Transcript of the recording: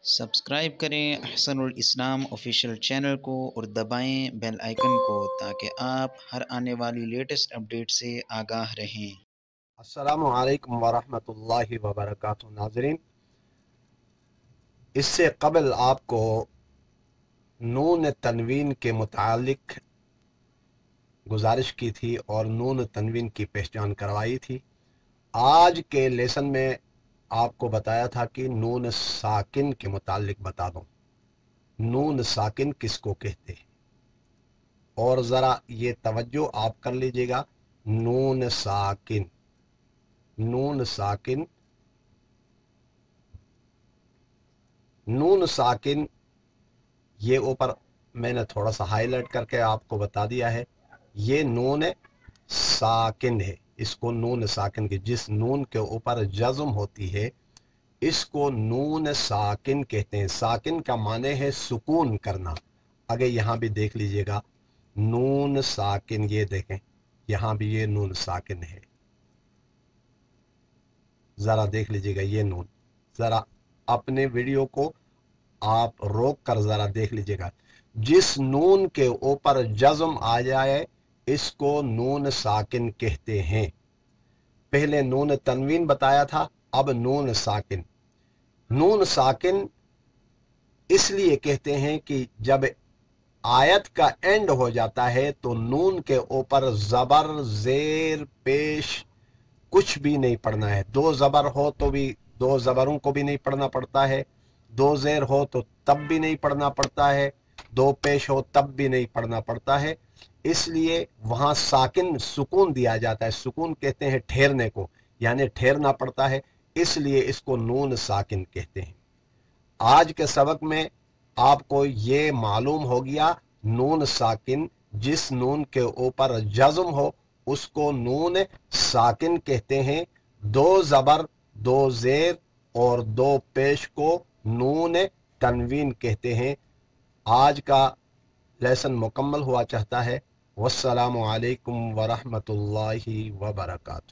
Subscribe करें अहसनुल इस्लाम official channel को और दबाएं बेल आइकन को ताकि आप हर आने वाली लेटेस्ट अपडेट से आगाह रहें। अस्सलामु अलैकुम वरहमतुल्लाहि वबरकातुहू। नाज़रीन, इससे कबल आपको नून तनवीन के मुतालिक गुजारिश की थी और नून तनवीन की पहचान करवाई थी। आज के लेसन में आपको बताया था कि नून साकिन के मुतालिक बता दूं, नून साकिन किसको कहते हैं। और ज़रा ये तवज्जो आप कर लीजिएगा, नून साकिन, नून साकिन, नून साकिन, ये ऊपर मैंने थोड़ा सा हाईलाइट करके आपको बता दिया है। ये नून साकिन है, इसको नून साकिन की, जिस नून के ऊपर जज़्म होती है इसको नून साकिन कहते हैं। साकिन का माने है सुकून करना। अगर यहां भी देख लीजिएगा नून साकिन, ये देखें यहां भी ये नून साकिन है। जरा देख लीजिएगा ये नून, जरा अपने वीडियो को आप रोक कर जरा देख लीजिएगा। जिस नून के ऊपर जज़्म आ जाए इसको नून साकिन कहते हैं। पहले नून तनवीन बताया था, अब नून साकिन। नून साकिन इसलिए कहते हैं कि जब आयत का एंड हो जाता है तो नून के ऊपर जबर जेर पेश कुछ भी नहीं पढ़ना है। दो जबर हो तो भी, दो जबरों को भी नहीं पढ़ना पड़ता है। दो जेर हो तो तब भी नहीं पढ़ना पड़ता है। दो पेश हो तब भी नहीं पढ़ना पड़ता है। इसलिए वहां साकिन सुकून दिया जाता है। सुकून कहते हैं ठहरने को, यानी ठहरना पड़ता है, इसलिए इसको नून साकिन कहते हैं। आज के सबक में आपको ये मालूम हो गया, नून साकिन, जिस नून के ऊपर जज़्म हो उसको नून साकिन कहते हैं। दो जबर, दो जेर और दो पेश को नून तनवीन कहते हैं। आज का लेसन मुकम्मल हुआ चाहता है। वस्सलामु अलैकुम वरहमतुल्लाहि वबरकातुहू।